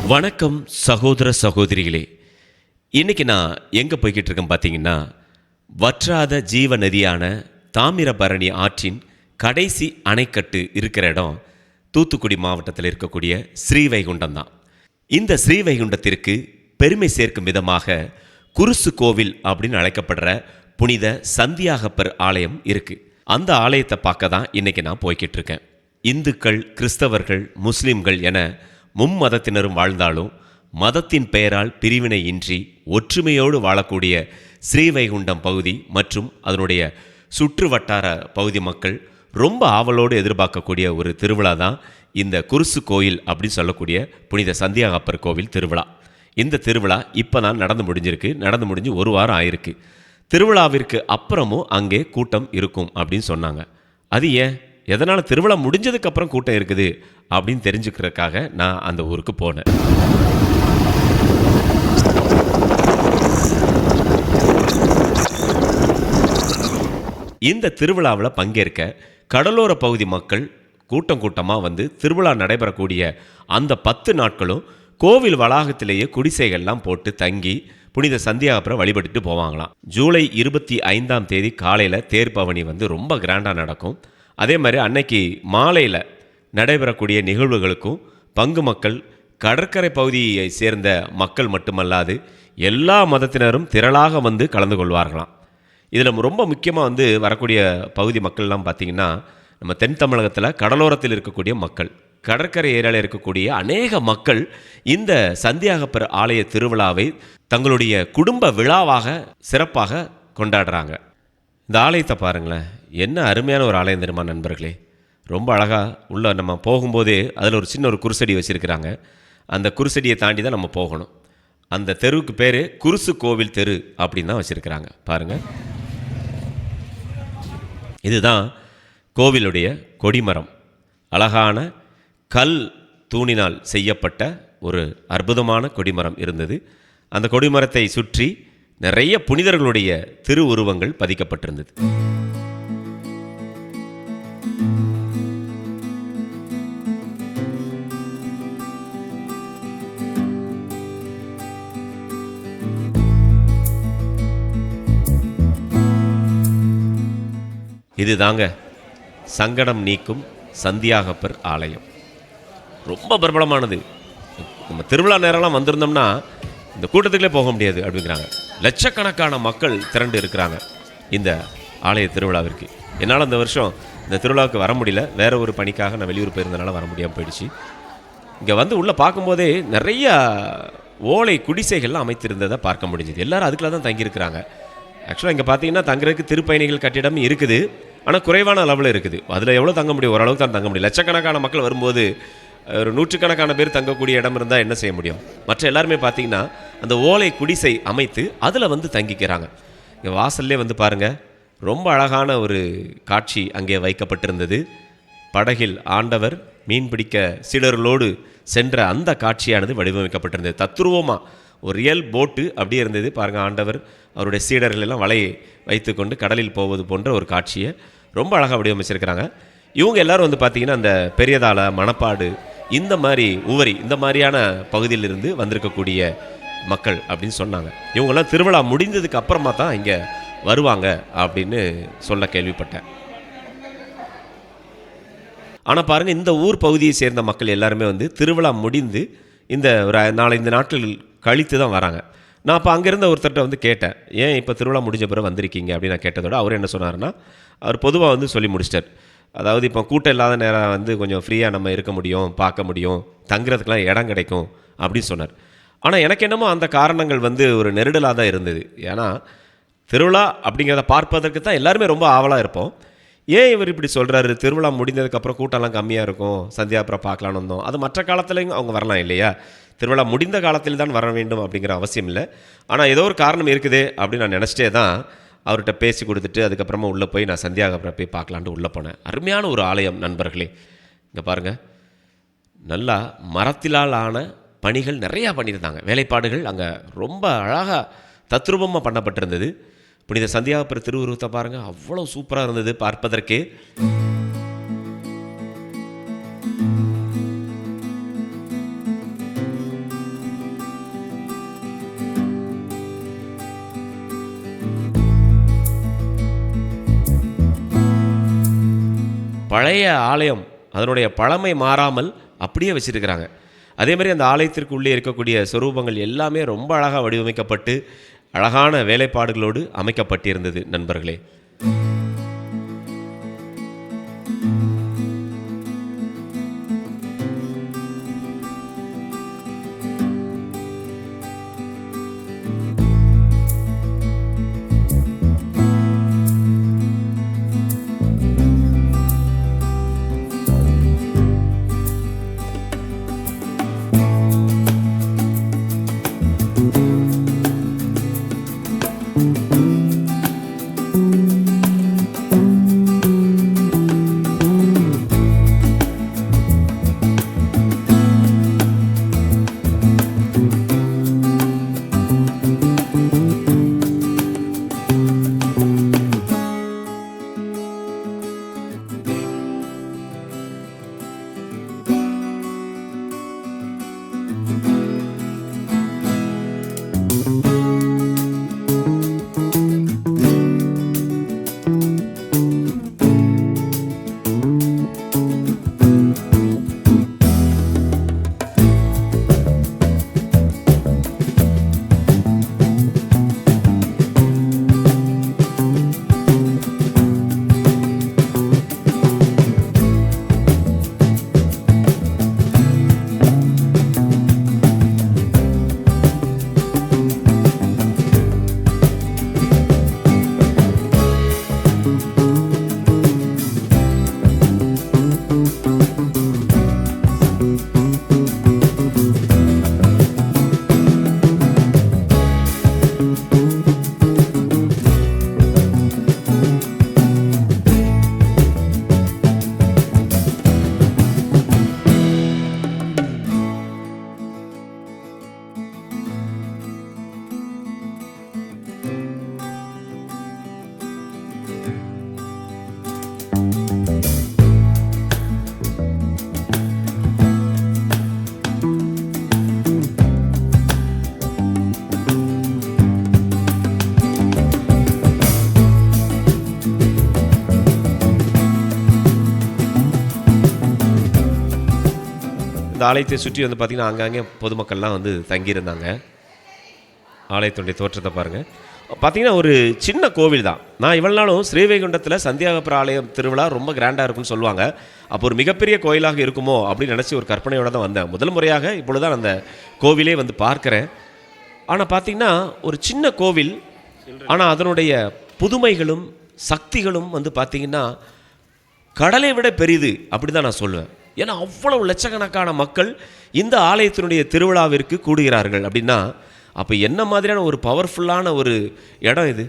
வணக்கம் சகோதர சகோதரிகளே. இன்னைக்கு நான் எங்கே போய்கிட்டு இருக்கேன் பார்த்தீங்கன்னா, வற்றாத ஜீவ நதியான தாமிரபரணி ஆற்றின் கடைசி அணைக்கட்டு இருக்கிற இடம் தூத்துக்குடி மாவட்டத்தில் இருக்கக்கூடிய ஸ்ரீவைகுண்டம் தான். இந்த ஸ்ரீவைகுண்டத்திற்கு பெருமை சேர்க்கும் விதமாக குருசு கோவில் அப்படின்னு அழைக்கப்படுற புனித சந்தியாகப்பர் ஆலயம் இருக்குது. அந்த ஆலயத்தை பார்க்க தான் இன்றைக்கி நான் போய்கிட்டு இருக்கேன். இந்துக்கள், கிறிஸ்தவர்கள், முஸ்லீம்கள் என மும்மதத்தினரும் வாழ்ந்தாலும் மதத்தின் பெயரால் பிரிவினையின்றி ஒற்றுமையோடு வாழக்கூடிய ஸ்ரீவைகுண்டம் பகுதி மற்றும் அதனுடைய சுற்று வட்டார பகுதி மக்கள் ரொம்ப ஆவலோடு எதிர்பார்க்கக்கூடிய ஒரு திருவிழா தான் இந்த குருசு கோயில் அப்படின்னு சொல்லக்கூடிய புனித சந்தியாகப்பர் கோவில் திருவிழா. இந்த திருவிழா இப்போ தான் நடந்து முடிஞ்சு ஒரு வாரம் ஆயிருக்கு. திருவிழாவிற்கு அப்புறமும் அங்கே கூட்டம் இருக்கும் அப்படின்னு சொன்னாங்க. அது ஏன், எதனால் திருவிழா முடிஞ்சதுக்கப்புறம் கூட்டம் இருக்குது அப்படின்னு தெரிஞ்சுக்கிறதுக்காக நான் அந்த ஊருக்கு போனேன். இந்த திருவிழாவில் பங்கேற்க கடலோர பகுதி மக்கள் கூட்டம் கூட்டமாக வந்து திருவிழா நடைபெறக்கூடிய அந்த 10 நாட்களும் கோவில் வளாகத்திலேயே குடிசைகள்லாம் போட்டு தங்கி புனித சந்தியாகப்பரை வழிபட்டுட்டு போவாங்களாம். ஜூலை 25ஆம் தேதி காலையில் தேர்பவனி வந்து ரொம்ப கிராண்டாக நடக்கும். அதே மாதிரி அன்னைக்கு மாலையில் நடைபெறக்கூடிய நிகழ்வுகளுக்கும் பங்கு மக்கள், கடற்கரை பகுதியை சேர்ந்த மக்கள் மட்டுமல்லாது எல்லா மதத்தினரும் திரளாக வந்து கலந்து கொள்வார்களாம். இதில் ரொம்ப முக்கியமாக வந்து வரக்கூடிய பகுதி மக்கள்லாம் பார்த்திங்கன்னா, நம்ம தென் தமிழகத்தில் கடலோரத்தில் இருக்கக்கூடிய மக்கள், கடற்கரை ஏரியாவில் இருக்கக்கூடிய அநேக மக்கள் இந்த சந்தியாகப்பர் ஆலய திருவிழாவை தங்களுடைய குடும்ப விழாவாக சிறப்பாக கொண்டாடுறாங்க. இந்த ஆலயத்தை பாருங்களேன், என்ன அருமையான ஒரு ஆலயம் தெரியுமா நண்பர்களே. ரொம்ப அழகாக உள்ள நம்ம போகும்போதே அதில் ஒரு சின்ன ஒரு குருசடி வச்சுருக்கிறாங்க. அந்த குருசடியை தாண்டி தான் நம்ம போகணும். அந்த தெருவுக்கு பேர் குருசு கோவில் தெரு அப்படின்னு தான் வச்சுருக்கிறாங்க. பாருங்கள், இதுதான் கோவிலுடைய கொடிமரம். அழகான கல் தூணினால் செய்யப்பட்ட ஒரு அற்புதமான கொடிமரம் இருந்தது. அந்த கொடிமரத்தை சுற்றி நிறைய புனிதர்களுடைய திருவுருவங்கள் பதிக்கப்பட்டிருந்தது. இதுதாங்க சங்கடம் நீக்கும் சந்தியாகப்பர் ஆலயம். ரொம்ப பிரபலமானது. நம்ம திருவிழா நேரம்லாம் வந்திருந்தோம்னா இந்த கூட்டத்துக்குள்ளே போக முடியாது அப்படிங்கிறாங்க. லட்சக்கணக்கான மக்கள் திரண்டு இருக்கிறாங்க இந்த ஆலய திருவிழாவிற்கு. என்னால் அந்த வருஷம் இந்த திருவிழாவுக்கு வர முடியல, வேற ஒரு பணிக்காக நான் வெளியூர் போயிருந்தனால வர முடியாமல் போயிடுச்சு. இங்கே வந்து உள்ளே பார்க்கும்போதே நிறைய ஓலை குடிசைகள்லாம் அமைத்திருந்ததை பார்க்க முடிஞ்சுது. எல்லோரும் அதுக்குள்ள தான் தங்கியிருக்கிறாங்க. ஆக்சுவலாக இங்கே பார்த்தீங்கன்னா தங்குறதுக்கு திருப்பயணிகள் கட்டிடம் இருக்குது, ஆனால் குறைவான அளவில் இருக்குது. அதில் எவ்வளோ தங்க முடியும், ஓரளவுக்கு தான் தங்க முடியும். லட்சக்கணக்கான மக்கள் வரும்போது ஒரு நூற்றுக்கணக்கான பேர் தங்கக்கூடிய இடம் இருந்தால் என்ன செய்ய முடியும்? மற்ற எல்லாருமே பார்த்திங்கன்னா அந்த ஓலை குடிசை அமைத்து அதில் வந்து தங்கிக்கிறாங்க. இங்கே வாசல்லே வந்து பாருங்கள், ரொம்ப அழகான ஒரு காட்சி அங்கே வைக்கப்பட்டிருந்தது. படகில் ஆண்டவர் மீன்பிடிக்க சீடர்களோடு சென்ற அந்த காட்சியானது வடிவமைக்கப்பட்டிருந்தது. தத்ரூபமாக ஒரு ரியல் போட்டு அப்படியே இருந்தது. பாருங்கள், ஆண்டவர் அவருடைய சீடர்கள் எல்லாம் வலையை வைத்து கொண்டு கடலில் போவது போன்ற ஒரு காட்சியை ரொம்ப அழகாக வடிவமைச்சிருக்கிறாங்க. இவங்க எல்லோரும் வந்து பார்த்திங்கன்னா அந்த பெரியதால, மணப்பாடு, இந்த மாதிரி உவரி, இந்த மாதிரியான பகுதியிலிருந்து வந்திருக்கக்கூடிய மக்கள் அப்படின்னு சொன்னாங்க. இவங்கெல்லாம் திருவிழா முடிந்ததுக்கு அப்புறமா தான் இங்கே வருவாங்க அப்படின்னு சொல்ல கேள்விப்பட்டேன். ஆனால் பாருங்கள், இந்த ஊர் பகுதியை சேர்ந்த மக்கள் எல்லாருமே வந்து திருவிழா முடிந்து இந்த ஒரு 4-5 நாட்கள் கழித்து தான் வராங்க. நான் அப்போ அங்கேருந்த ஒருத்தர்கிட்ட வந்து கேட்டேன், ஏன் இப்போ திருவிழா முடிஞ்ச பிறகு வந்திருக்கீங்க அப்படின்னு நான் கேட்டதோட அவர் என்ன சொன்னார்னா, அவர் பொதுவாக வந்து சொல்லி முடிச்சிட்டார். அதாவது இப்போ கூட்டம் இல்லாத நேரம் வந்து கொஞ்சம் ஃப்ரீயாக நம்ம இருக்க முடியும், பார்க்க முடியும், தங்குறதுக்கெலாம் இடம் கிடைக்கும் அப்படின்னு சொன்னார். ஆனால் எனக்கு என்னமோ அந்த காரணங்கள் வந்து ஒரு நெருடலாக தான் இருந்தது. ஏன்னா திருவிழா அப்படிங்கிறத பார்ப்பதற்கு தான் எல்லாருமே ரொம்ப ஆவலாக இருப்போம். ஏன் இவர் இப்படி சொல்கிறாரு, திருவிழா முடிந்ததுக்கப்புறம் கூட்டம்லாம் கம்மியாக இருக்கும், சந்தியாகப்பரை பார்க்கலான்னு வந்தோம். அது மற்ற காலத்துலையும் அவங்க வரலாம் இல்லையா? திருவிழா முடிந்த காலத்தில் தான் வர வேண்டும் அப்படிங்கிற அவசியம் இல்லை. ஆனால் ஏதோ ஒரு காரணம் இருக்குது அப்படின்னு நான் நினச்சிட்டே தான் அவர்கிட்ட பேசி கொடுத்துட்டு அதுக்கப்புறமா உள்ளே போய் நான் சந்தியாகப்பரை போய் பார்க்கலான்ட்டு உள்ளே போனேன். அருமையான ஒரு ஆலயம் நண்பர்களே. இங்கே பாருங்கள், நல்லா மரத்திலால் ஆன பணிகள் நிறையா பண்ணியிருந்தாங்க. வேலைப்பாடுகள் அங்கே ரொம்ப அழகாக தத்ரூபமாக பண்ணப்பட்டிருந்தது. புனித சந்தியாகப்பர் திருவுருவத்தை பாருங்கள், அவ்வளோ சூப்பராக இருந்தது பார்ப்பதற்கே. பழைய ஆலயம் அதனுடைய பழமை மாறாமல் அப்படியே வச்சுருக்கிறாங்க. அதே மாதிரி அந்த ஆலயத்திற்கு உள்ளே இருக்கக்கூடிய சொரூபங்கள் எல்லாமே ரொம்ப அழகாக வடிவமைக்கப்பட்டு அழகான வேலைப்பாடுகளோடு அமைக்கப்பட்டிருந்தது நண்பர்களே. இந்த ஆலயத்தை சுற்றி வந்து பார்த்திங்கன்னா அங்கங்கே பொதுமக்கள்லாம் வந்து தங்கியிருந்தாங்க. ஆலயத்தினுடைய தோற்றத்தை பாருங்கள். பார்த்திங்கன்னா ஒரு சின்ன கோவில் தான். நான் இவ்வளோ நாளும் ஸ்ரீவைகுண்டத்தில் சந்தியாகப்பர் ஆலயம் திருவிழா ரொம்ப கிராண்டாக இருக்குன்னு சொல்லுவாங்க. அப்போ ஒரு மிகப்பெரிய கோயிலாக இருக்குமோ அப்படின்னு நினச்சி ஒரு கற்பனையோடு தான் வந்தேன். முதல் முறையாக இப்பொழுது தான் அந்த கோவிலே வந்து பார்க்குறேன். ஆனால் பார்த்திங்கன்னா ஒரு சின்ன கோவில், ஆனால் அதனுடைய புதுமைகளும் சக்திகளும் வந்து பார்த்திங்கன்னா கடலை விட பெரிது அப்படி தான் நான் சொல்லுவேன். ஏன்னா அவ்வளவு லட்சக்கணக்கான மக்கள் இந்த ஆலயத்தினுடைய திருவிழாவிற்கு கூடுகிறார்கள் அப்படின்னா அப்போ என்ன மாதிரியான ஒரு பவர்ஃபுல்லான ஒரு இடம் இது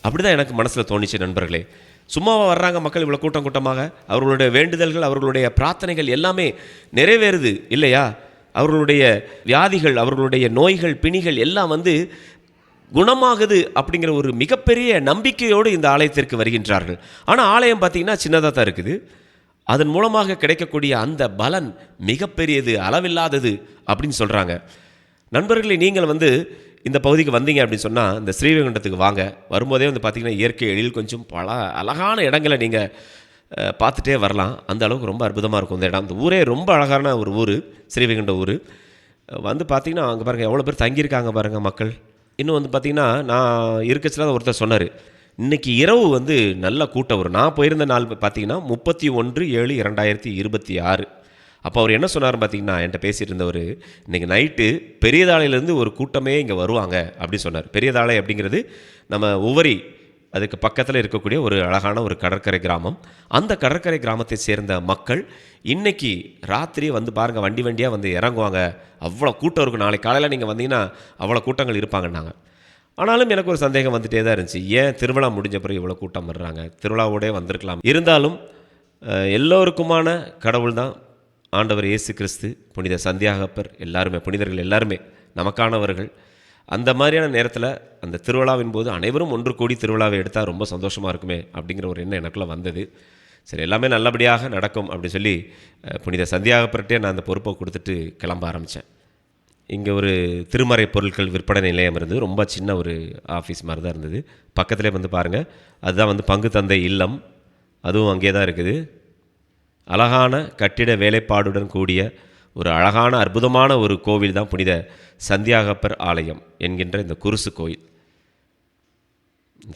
அப்படி தான் எனக்கு மனசில் தோணிச்சு நண்பர்களே. சும்மாவாக வர்றாங்க மக்கள் இவ்வளோ கூட்டம் கூட்டமாக, அவர்களுடைய வேண்டுதல்கள் அவர்களுடைய பிரார்த்தனைகள் எல்லாமே நிறைவேறுது இல்லையா? அவர்களுடைய வியாதிகள் அவர்களுடைய நோய்கள் பிணிகள் எல்லாம் வந்து குணமாகுது அப்படிங்கிற ஒரு மிகப்பெரிய நம்பிக்கையோடு இந்த ஆலயத்திற்கு வருகின்றார்கள். ஆனால் ஆலயம் பார்த்திங்கன்னா சின்னதாக தான் இருக்குது. அதன் மூலமாக கிடைக்கக்கூடிய அந்த பலன் மிகப்பெரியது, அளவில்லாதது அப்படின்னு சொல்கிறாங்க. நண்பர்களே, நீங்கள் வந்து இந்த பகுதிக்கு வந்தீங்க அப்படின்னு சொன்னால் இந்த ஸ்ரீவைகுண்டத்துக்கு வாங்க. வரும்போதே வந்து பார்த்திங்கன்னா இயற்கை எழில் கொஞ்சம் பல அழகான இடங்களை நீங்கள் பார்த்துட்டே வரலாம். அந்த அளவுக்கு ரொம்ப அற்புதமாக இருக்கும் இந்த இடம். இந்த ஊரே ரொம்ப அழகான ஒரு ஊர், ஸ்ரீவைகுண்ட ஊர். வந்து பார்த்திங்கன்னா அங்கே பாருங்கள் எவ்வளோ பேர் தங்கியிருக்காங்க பாருங்கள் மக்கள். இன்னும் வந்து பார்த்திங்கன்னா நான் இருக்கச்சில் ஒருத்தர் சொன்னார், இன்றைக்கி இரவு வந்து நல்ல கூட்டம் வரும். நான் போயிருந்த நாள் பார்த்திங்கன்னா 31/7/2026. அப்போ அவர் என்ன சொன்னார் பார்த்திங்கன்னா, என்கிட்ட பேசிகிட்டு இருந்தவர், இன்றைக்கி நைட்டு பெரியதாளையிலேருந்து ஒரு கூட்டமே இங்கே வருவாங்க அப்படின்னு சொன்னார். பெரியதாளை அப்படிங்கிறது நம்ம உவரி அதுக்கு பக்கத்தில் இருக்கக்கூடிய ஒரு அழகான ஒரு கடற்கரை கிராமம். அந்த கடற்கரை கிராமத்தை சேர்ந்த மக்கள் இன்றைக்கி ராத்திரி வந்து பாருங்கள் வண்டி வண்டியாக வந்து இறங்குவாங்க. அவ்வளோ கூட்டம் இருக்கும். நாளைக்கு காலையில் நீங்கள் வந்தீங்கன்னா அவ்வளோ கூட்டங்கள் இருப்பாங்கன்னாங்க. ஆனாலும் எனக்கு ஒரு சந்தேகம் வந்துகிட்டே தான் இருந்துச்சு. ஏன் திருவிழா முடிஞ்ச பிறகு இவ்வளோ கூட்டம் வர்றாங்க? திருவிழாவோடே வந்திருக்கலாம். இருந்தாலும் எல்லோருக்குமான கடவுள் தான் ஆண்டவர் இயேசு கிறிஸ்து, புனித சந்தியாகப்பர், எல்லாருமே புனிதர்கள் எல்லாருமே நமக்கானவர்கள். அந்த மாதிரியான நேரத்தில் அந்த திருவிழாவின் போது அனைவரும் ஒன்று கூடி திருவிழாவை எடுத்தால் ரொம்ப சந்தோஷமாக இருக்குமே அப்படிங்கிற ஒரு எண்ணம் எனக்குள்ளே வந்தது. சரி, எல்லாமே நல்லபடியாக நடக்கும் அப்படி சொல்லி புனித சந்தியாகப்பர்கிட்டே நான் அந்த பொறுப்பை கொடுத்துட்டு கிளம்ப ஆரம்பித்தேன். இங்கே ஒரு திருமறை பொருட்கள் விற்பனை நிலையம் இருந்தது. ரொம்ப சின்ன ஒரு ஆஃபீஸ் மாதிரி தான் இருந்தது. பக்கத்துலேயே வந்து பாருங்கள், அதுதான் வந்து பங்கு தந்தை இல்லம், அதுவும் அங்கே தான் இருக்குது. அழகான கட்டிட வேலைப்பாடுடன் கூடிய ஒரு அழகான அற்புதமான ஒரு கோவில் தான் புனித சந்தியாகப்பர் ஆலயம் என்கின்ற இந்த குருசு கோயில்.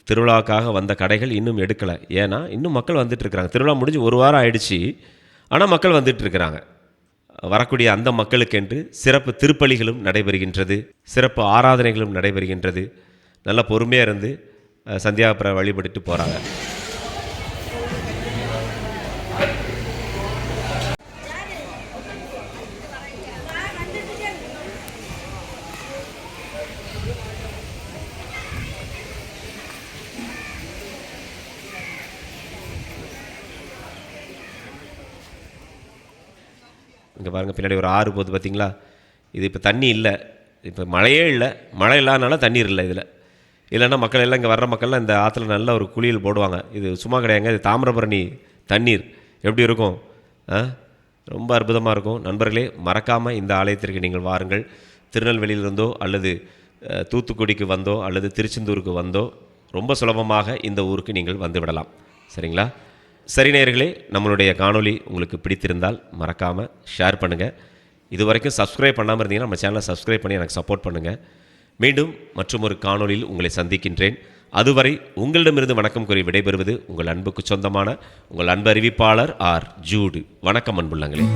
திருவிழாவுக்காக வந்த கடைகள் இன்னும் எடுக்கலை. ஏன்னா இன்னும் மக்கள் வந்துட்டுருக்குறாங்க. திருவிழா முடிஞ்சு ஒரு வாரம் ஆயிடுச்சு, ஆனால் மக்கள் வந்துட்டுருக்குறாங்க. வரக்கூடிய அந்த மக்களுக்கென்று சிறப்பு திருப்பலிகளும் நடைபெறுகின்றது, சிறப்பு ஆராதனைகளும் நடைபெறுகின்றது. நல்லா பொறுமையாக இருந்து சந்தியாகப்பரை வழிபட்டுட்டு போகிறாங்க. இங்கே பாருங்கள், பின்னாடி ஒரு ஆறு போகுது பார்த்தீங்களா? இது இப்போ தண்ணி இல்லை, இப்போ மழையே இல்லை. மழை இல்லாதனால தண்ணீர் இல்லை இதில். இல்லைன்னா மக்கள் எல்லாம் இங்கே வர்ற மக்கள்லாம் இந்த ஆற்றுல நல்ல ஒரு குளியல் போடுவாங்க. இது சும்மா கிடையாதுங்க, இது தாமிரபரணி தண்ணீர். எப்படி இருக்கும்? ரொம்ப அற்புதமாக இருக்கும். நண்பர்களே, மறக்காமல் இந்த ஆலயத்திற்கு நீங்கள் வாருங்கள். திருநெல்வேலியிலிருந்தோ அல்லது தூத்துக்குடிக்கு வந்தோ அல்லது திருச்செந்தூருக்கு வந்தோ ரொம்ப சுலபமாக இந்த ஊருக்கு நீங்கள் வந்து விடலாம். சரிங்களா? சரி நேயர்களே, நம்மளுடைய காணொளி உங்களுக்கு பிடித்திருந்தால் மறக்காமல் ஷேர் பண்ணுங்கள். இது வரைக்கும் சப்ஸ்கிரைப் பண்ணாமல் இருந்தீங்கன்னா நம்ம சேனலை சப்ஸ்கிரைப் பண்ணி எனக்கு சப்போர்ட் பண்ணுங்கள். மீண்டும் மற்றும் ஒரு காணொளியில் உங்களை சந்திக்கின்றேன். அதுவரை உங்களிடமிருந்து வணக்கம் கூறி விடைபெறுவது உங்கள் அன்புக்கு சொந்தமான உங்கள் அன்பு அறிவிப்பாளர் ஆர். ஜூடு. வணக்கம் அன்புள்ளங்களே.